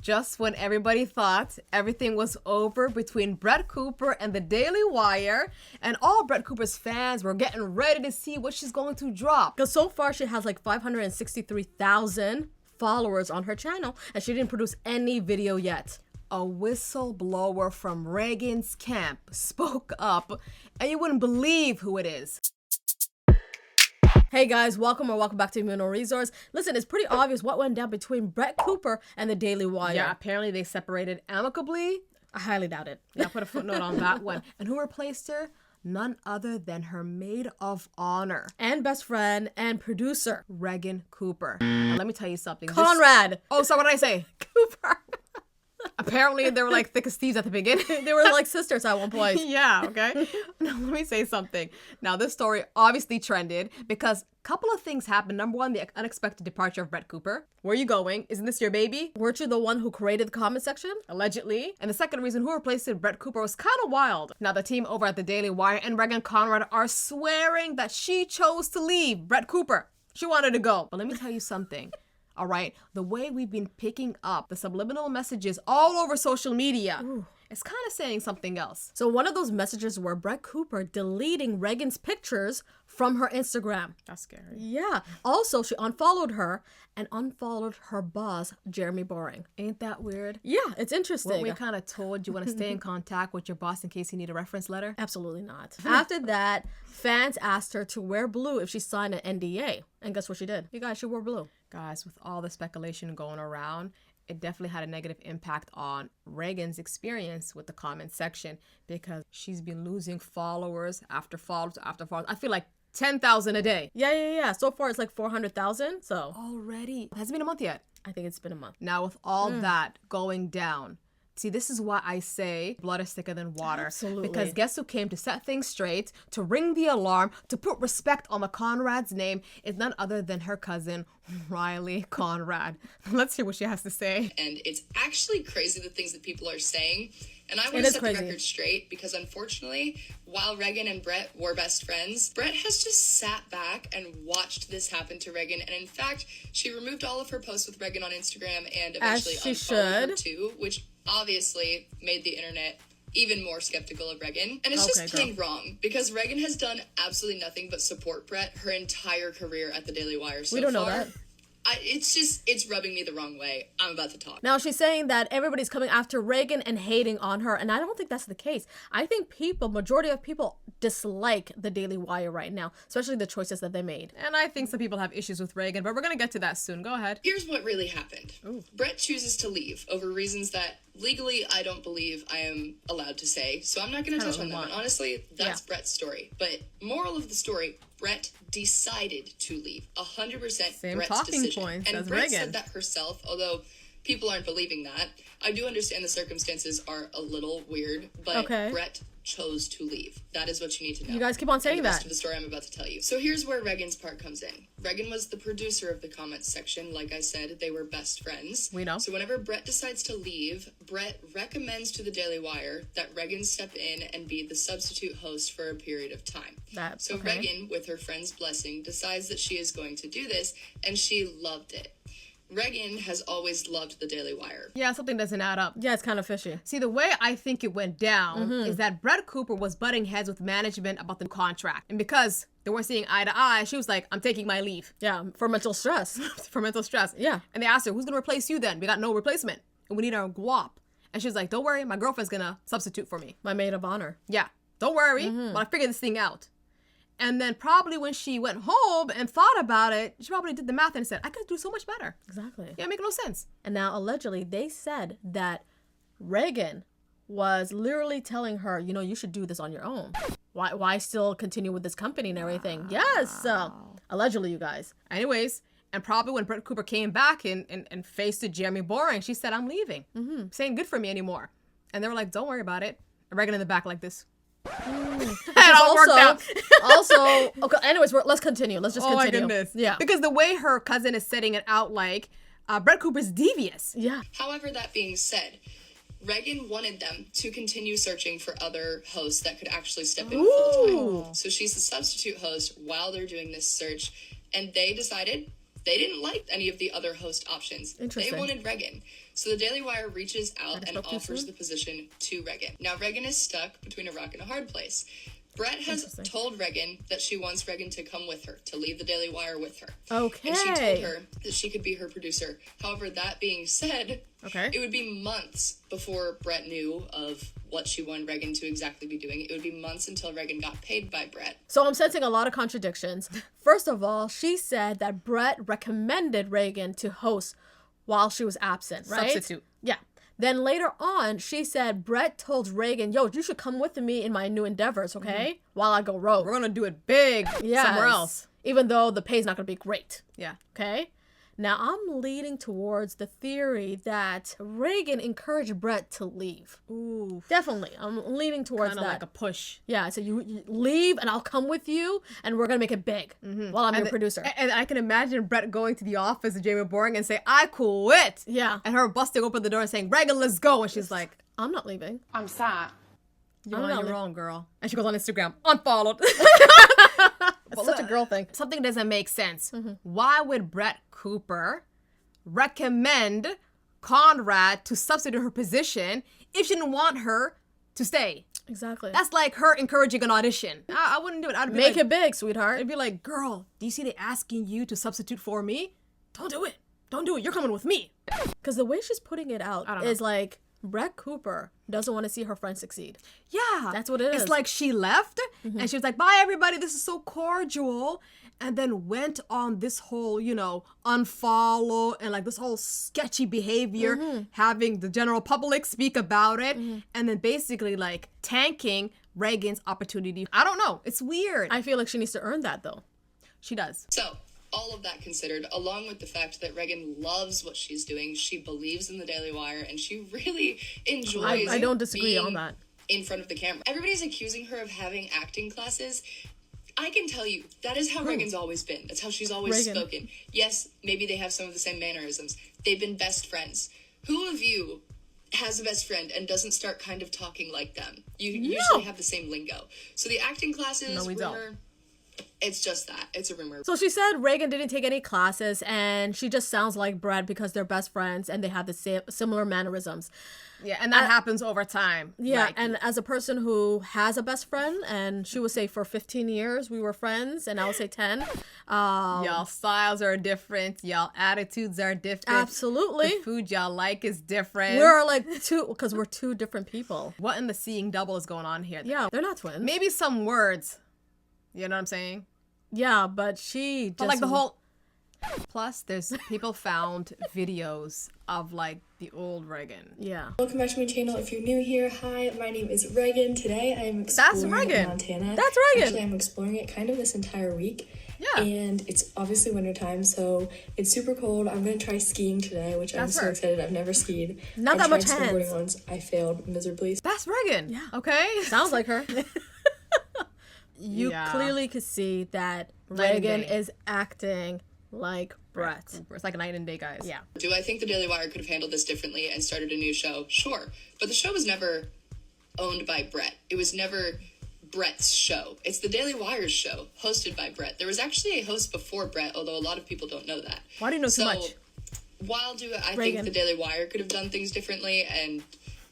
Just when everybody thought everything was over between Brett Cooper and the Daily Wire, and all Brett Cooper's fans were getting ready to see what she's going to drop. Because so far she has like 563,000 followers on her channel, and she didn't produce any video yet. A whistleblower from Reagan's camp spoke up, and you wouldn't believe who it is. Hey guys, welcome back to Immuno Resource. Listen, it's pretty obvious what went down between Brett Cooper and the Daily Wire. Yeah, apparently they separated amicably. I highly doubt it. Yeah, put a footnote on that one. And who replaced her? None other than her maid of honor. And best friend and producer. Reagan Cooper. Now, let me tell you something. Conrad. Oh, so what did I say? Cooper. Apparently they were like thick as thieves at the beginning. They were like sisters at one point. Yeah, okay. Now let me say something. Now this story obviously trended because a couple of things happened. Number one, the unexpected departure of Brett Cooper. Where are you going? Isn't this your baby? Weren't you the one who created the comment section? Allegedly. And the second reason who replaced Brett Cooper was kind of wild. Now the team over at the Daily Wire and Reagan Conrad are swearing that she chose to leave Brett Cooper. She wanted to go. But let me tell you something. All right, the way we've been picking up the subliminal messages all over social media, it's kind of saying something else. So one of those messages were Brett Cooper deleting Reagan's pictures from her Instagram. That's scary. Yeah. Also, she unfollowed her and unfollowed her boss, Jeremy Boring. Ain't that weird? Yeah, it's interesting. Weren't we kind of told you want to stay in contact with your boss in case you need a reference letter? Absolutely not. After that, fans asked her to wear blue if she signed an NDA. And guess what she did? You guys, she wore blue. Guys, with all the speculation going around, it definitely had a negative impact on Reagan's experience with the comment section because she's been losing followers after followers after followers. I feel like 10,000 a day. Yeah. So far, it's like 400,000. So already. Hasn't been a month yet. I think it's been a month. Now, with all that going down, see, this is why I say blood is thicker than water. Absolutely. Because guess who came to set things straight, to ring the alarm, to put respect on the Conrad's name is none other than her cousin, Riley Conrad. Let's hear what she has to say. And it's actually crazy the things that people are saying. And I want to set the record straight because unfortunately, while Reagan and Brett were best friends, Brett has just sat back and watched this happen to Reagan. And in fact, she removed all of her posts with Reagan on Instagram and eventually unfollowed her too, which obviously made the internet even more skeptical of Reagan. And it's just plain wrong because Reagan has done absolutely nothing but support Brett her entire career at the Daily Wire so far. We don't know that. It's rubbing me the wrong way. I'm about to talk. Now she's saying that everybody's coming after Reagan and hating on her, and I don't think that's the case. I think majority of people dislike the Daily Wire right now, especially the choices that they made. And I think some people have issues with Reagan, but we're going to get to that soon. Go ahead. Here's what really happened. Brett chooses to leave over reasons that legally I don't believe I am allowed to say, so I'm not going to touch on them. And honestly, that's Brett's story. But moral of the story, Brett decided to leave. 100% Same Brett's talking decision. points and as Brett Reagan said that herself, although people aren't believing that. I do understand the circumstances are a little weird, but Brett chose to leave. That is what you need to know. You guys keep on saying the that. rest of the story I'm about to tell you. So here's where Reagan's part comes in. Reagan was the producer of the comments section. Like I said, they were best friends. We know. So whenever Brett decides to leave, Brett recommends to the Daily Wire that Reagan step in and be the substitute host for a period of time. Reagan, with her friend's blessing, decides that she is going to do this, and she loved it. Reagan has always loved the Daily Wire. Yeah, something doesn't add up. Yeah, it's kind of fishy. See, the way I think it went down is that Brett Cooper was butting heads with management about the contract. And because they weren't seeing eye to eye, she was like, I'm taking my leave. Yeah, for mental stress. For mental stress. Yeah. And they asked her, who's going to replace you then? We got no replacement. And we need our guap. And she was like, don't worry, my girlfriend's going to substitute for me. My maid of honor. Yeah. Don't worry. But I figured this thing out. And then probably when she went home and thought about it, she probably did the math and said, I could do so much better. Exactly. Yeah, it makes no sense. And now, allegedly, they said that Reagan was literally telling her, you should do this on your own. Why still continue with this company and everything? Yes. Allegedly, you guys. Anyways, and probably when Brett Cooper came back and faced Jeremy Boring, she said, I'm leaving. Saying good for me anymore. And they were like, don't worry about it. And Reagan in the back like this. It all worked out. Also, okay, anyways, let's continue. Let's just continue. Oh my goodness. Yeah. Because the way her cousin is setting it out, like, Brett Cooper's devious. Yeah. However, that being said, Reagan wanted them to continue searching for other hosts that could actually step in full time. So she's the substitute host while they're doing this search, and they decided they didn't like any of the other host options. Interesting. They wanted Reagan. So the Daily Wire reaches out and spoke too offers soon? the position to Reagan. Now, Reagan is stuck between a rock and a hard place. Brett has told Reagan that she wants Reagan to come with her, to leave the Daily Wire with her. Okay. And she told her that she could be her producer. However, that being said, Okay. it would be months before Brett knew of what she wanted Reagan to exactly be doing. It would be months until Reagan got paid by Brett. So I'm sensing a lot of contradictions. First of all, she said that Brett recommended Reagan to host while she was absent, right? Substitute. Yeah. Then later on, she said Brett told Reagan, yo, you should come with me in my new endeavors, okay? While I go rogue. We're gonna do it big somewhere else. Even though the pay's not going to be great, Yeah. okay? Now, I'm leaning towards the theory that Reagan encouraged Brett to leave. Ooh. Definitely. I'm leaning towards Kind of that. like a push. Yeah, so you leave and I'll come with you and we're going to make it big while I'm your producer. And I can imagine Brett going to the office of Jamie Boring and say, I quit. Yeah. And her busting open the door and saying, Reagan, let's go. And she's like, I'm not leaving. I'm sad. you're not on your leaving. own, girl. And she goes on Instagram, unfollowed. It's such a girl thing. Something doesn't make sense. Why would Brett Cooper recommend Conrad to substitute her position if she didn't want her to stay? Exactly. That's like her encouraging an audition. I wouldn't do it. I'd be Make like, it big, sweetheart. I'd be like, girl, do you see they asking you to substitute for me? Don't do it. Don't do it. You're coming with me. Because the way she's putting it out don't is like Brett Cooper doesn't want to see her friend succeed. Yeah. That's what it is. It's like she left and she was like, bye, everybody. This is so cordial. And then went on this whole, unfollow and like this whole sketchy behavior, having the general public speak about it. And then basically like tanking Reagan's opportunity. I don't know. It's weird. I feel like she needs to earn that though. She does. So, all of that considered, along with the fact that Reagan loves what she's doing, she believes in the Daily Wire, and she really enjoys I don't disagree being on that. in front of the camera. Everybody's accusing her of having acting classes. I can tell you, that is how Reagan's always been. That's how she's always Reagan. spoken. Yes, maybe they have some of the same mannerisms. They've been best friends. Who of you has a best friend and doesn't start kind of talking like them? You usually have the same lingo. So the acting classes, No, we rumor, don't. it's just that. It's a rumor. So she said Reagan didn't take any classes and she just sounds like Brett because they're best friends and they have the same similar mannerisms. Yeah, and that happens over time. Yeah, Like, and as a person who has a best friend, and she would say for 15 years we were friends, and I would say 10. y'all styles are different. Y'all attitudes are different. Absolutely. The food y'all like is different. We're like because we're two different people. What in the seeing double is going on here? Yeah, they're not twins. Maybe some words. You know what I'm saying? Yeah, but she just... But like the whole... Plus, there's people found videos of like the old Reagan. Yeah. Welcome back to my channel. If you're new here, hi, my name is Reagan. Today I am exploring Reagan. Montana. That's Reagan. Actually, I'm exploring it kind of this entire week. Yeah. And it's obviously wintertime, so it's super cold. I'm going to try skiing today, which I'm That's so her. excited. I've never skied. Not I that tried much hands. snowboarding once. I failed miserably. That's Reagan. Yeah. Okay? Sounds like her. You Yeah. clearly could see that Night and Reagan day. is acting like Brett. It's like a night and day, guys. Yeah. Do I think the Daily Wire could have handled this differently and started a new show? Sure. But the show was never owned by Brett. It was never Brett's show. It's the Daily Wire's show, hosted by Brett. There was actually a host before Brett, although a lot of people don't know that. Why do you know so much? While I Reagan. think the Daily Wire could have done things differently and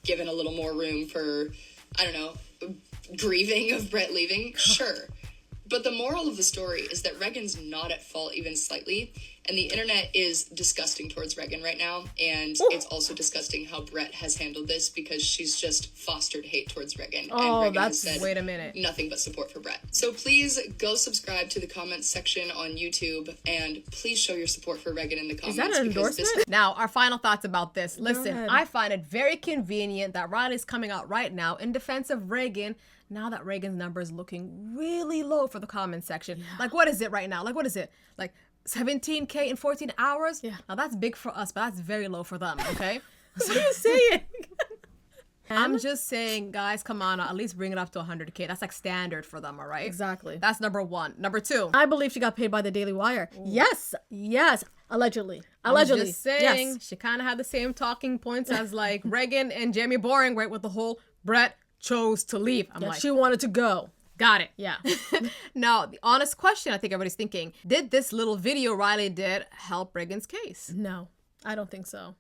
given a little more room for, I don't know, grieving of Brett leaving, sure. But the moral of the story is that Reagan's not at fault even slightly, and the internet is disgusting towards Reagan right now, and it's also disgusting how Brett has handled this because she's just fostered hate towards Reagan, Oh, and Reagan that's- has said Wait a minute. nothing but support for Brett. So please go subscribe to the comments section on YouTube, and please show your support for Reagan in the comments. that an because this endorsement? Now, our final thoughts about this. Listen, ahead. I find it very convenient that Riley's coming out right now in defense of Reagan now that Reagan's number is looking really low for the comment section. Like, what is it right now? Like, what is it? Like, 17K in 14 hours? Yeah. Now, that's big for us, but that's very low for them, okay? What are you saying? I'm just saying, guys, come on, at least bring it up to 100K. That's like standard for them, all right? Exactly. That's number one. Number two. I believe she got paid by the Daily Wire. Yes. Allegedly. I'm Allegedly. just saying, Yes. she kind of had the same talking points as like Reagan and Jamie Boring, right? With the whole Brett chose to leave. I'm Yeah, like, she wanted to go. got it. Yeah. Now, the honest question I think everybody's thinking, did this little video Riley did help Reagan's case? No, I don't think so.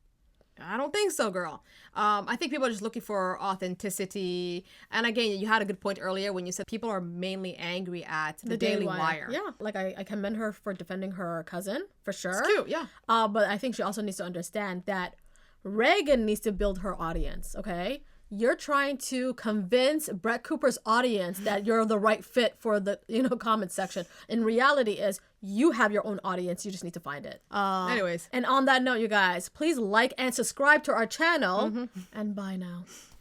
I don't think so, girl. I think people are just looking for authenticity. And again, you had a good point earlier when you said people are mainly angry at the Daily Wire. Yeah, like I commend her for defending her cousin, for sure. It's cute, yeah. But I think she also needs to understand that Reagan needs to build her audience, okay? You're trying to convince Brett Cooper's audience that you're the right fit for the, comment section. In reality is you have your own audience. You just need to find it. Anyways. And on that note, you guys, please like and subscribe to our channel. And bye now.